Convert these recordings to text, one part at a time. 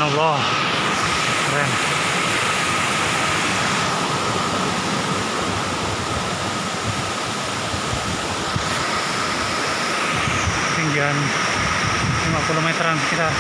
subhanallah, keren. Ketinggian 50 meteran sekitar.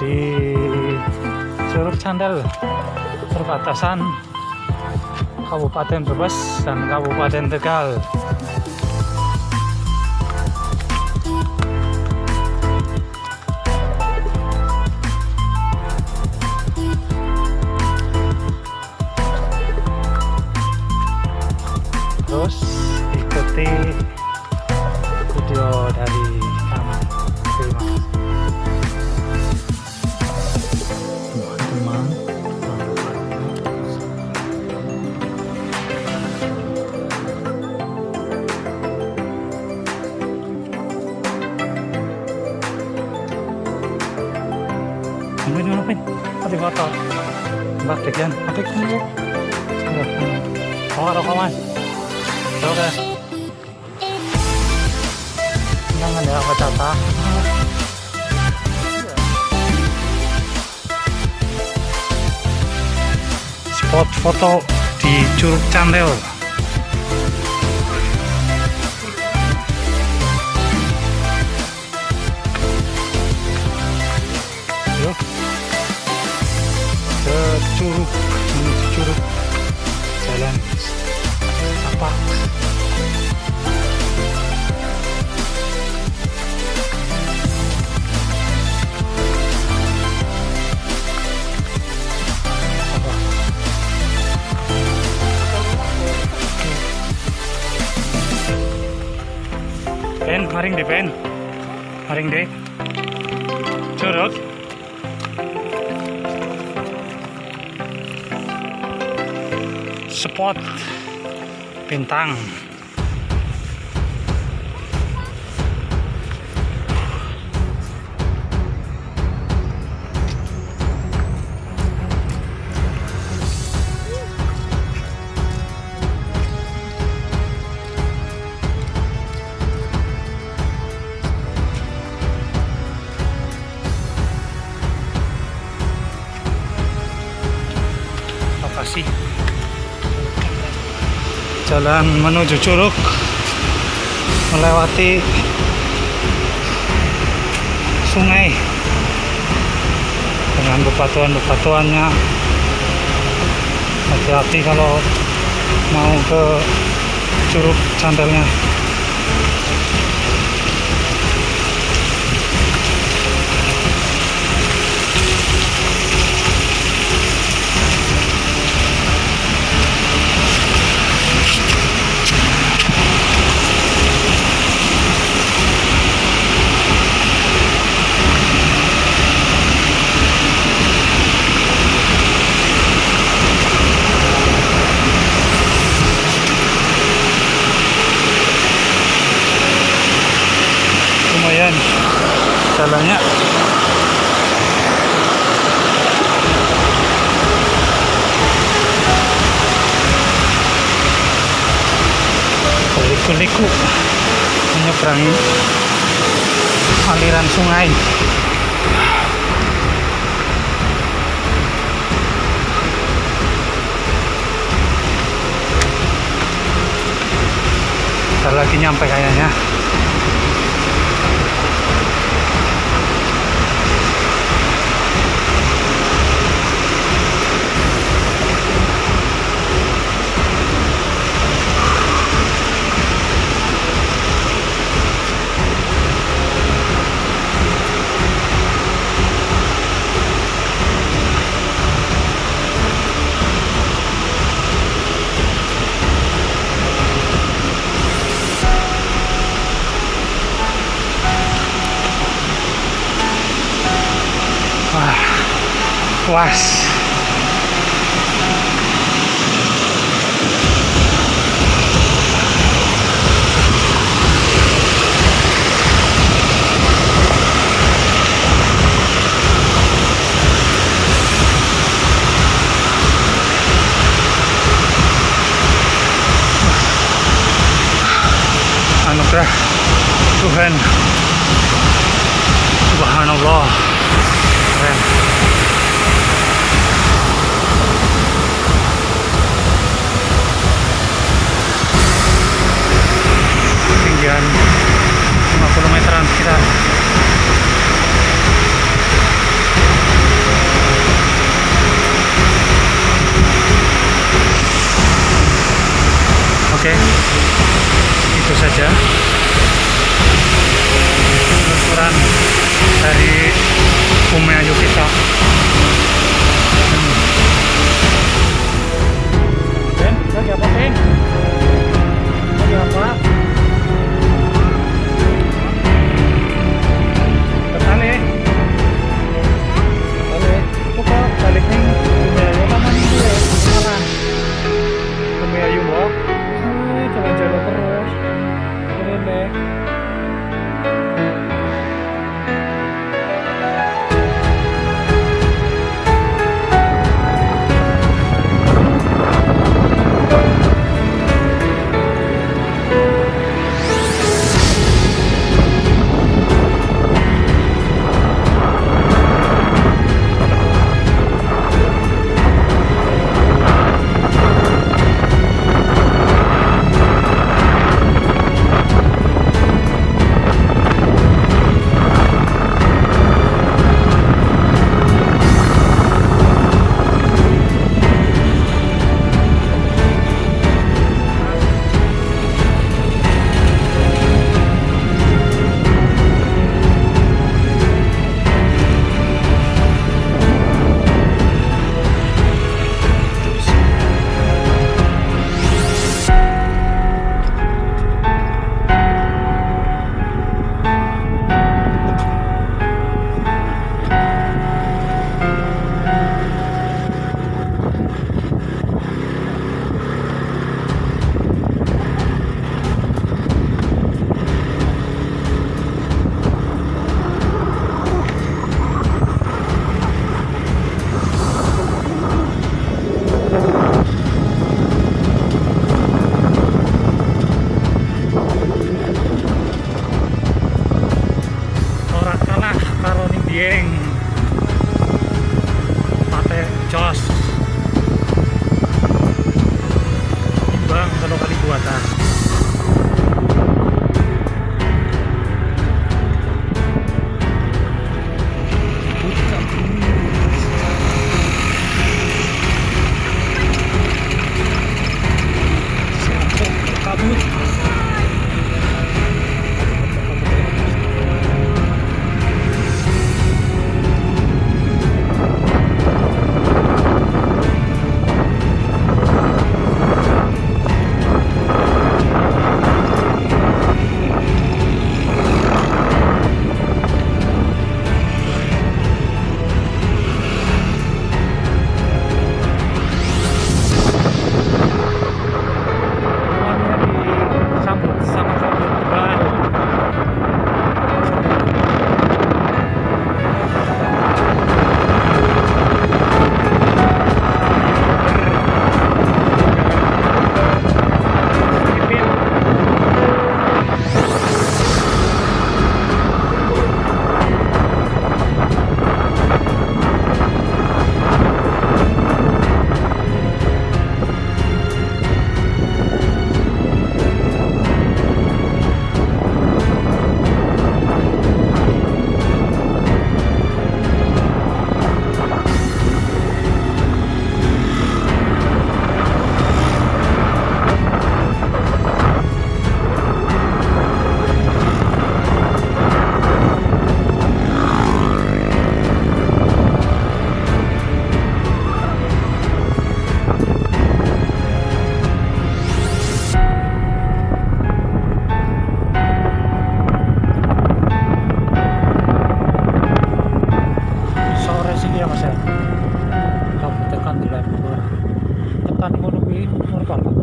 Di Curug Cantel, perbatasan Kabupaten Brebes dan Kabupaten Tegal. Terus ikuti video dari kami. Terima kasih. Ngapain? Pati foto. Mbak Dekian, apa itu? Oh, rokok mas. Oke. Jangan ada apa tata. Spot foto di Curug Cantel. Curug, menuju curug, jalan apa? Pen, maring deh pen, maring deh, curug. Spot bintang. Lokasi jalan menuju curug melewati sungai dengan bebatuan-bebatuannya Hati-hati kalau mau ke Curug Cantelnya. Lumayan jalannya. Liku-liku menyeberangi aliran sungai. Bentar lagi nyampe kayaknya. Puas. Anugerah Tuhan, subhanallah, keren. Ketinggian 50 meteran sekitar. Oke, itu saja penelusuran dari Bumijawa kita. Ben, lagi apa Ben? Lagi apa? Tertali. Cukup balik nih. Bumijawa mana nih gue? Mana? Bumijawa. Jalan-jalan terus. Ini deh. ya Mas ya. Tekan di level. Tekan ngono kuwi merupakan.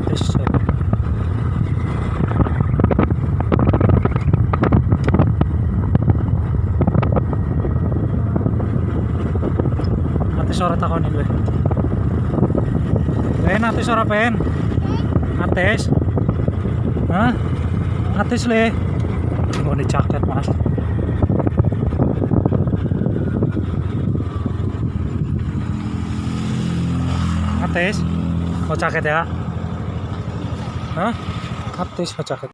Tes. Nanti sore takonin gue. Nanti sore pen. Ates. Hah? Ates le. Oh, ini jaket Mas. Ates. Oh jaket ya. Hah? Ates oh jaket.